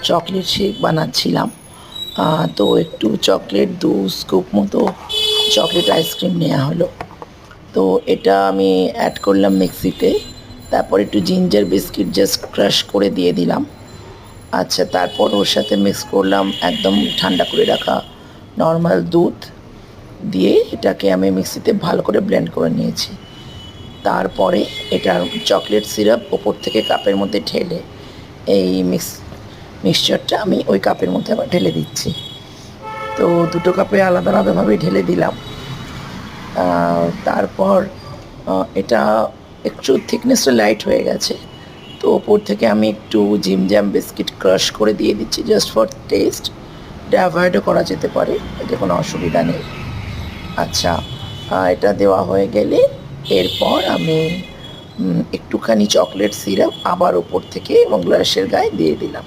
Chocolate shake বানাচ্ছিলাম। তো একটু চকলেট 2 স্কুপ মতো চকলেট আইসক্রিম নেওয়া হলো। তো এটা আমি অ্যাড করলাম মিক্সিতে। তারপর একটু জিঞ্জার বিস্কিট জাস্ট ক্রাশ করে দিয়ে দিলাম। আচ্ছা, তারপর ওর সাথে মিক্স করলাম একদম ঠান্ডা করে রাখা নর্মাল দুধ দিয়ে এটাকে আমি মিক্সিতে ভালো করে ব্লেন্ড করে নিয়েছি। তারপরে এটার চকলেট সিরাপ ওপর থেকে কাপের মধ্যে ঢেলে এই মিক্সচারটা আমি ওই কাপের মধ্যে আবার ঢেলে দিচ্ছি। তো দুটো কাপে আলাদা আলাদাভাবে ঢেলে দিলাম। তারপর এটা একটু থিকনেসটা লাইট হয়ে গেছে, তো ওপর থেকে আমি একটু জিম জ্যাম বিস্কিট ক্রাশ করে দিয়ে দিচ্ছি জাস্ট ফর টেস্ট। এটা অ্যাভয়েডও করা যেতে পারে, এতে কোনো অসুবিধা নেই। আচ্ছা, এটা দেওয়া হয়ে গেলে এরপর আমি একটুখানি চকলেট সিরাপ আবার ওপর থেকে এবং গ্লাসের গায়ে দিয়ে দিলাম।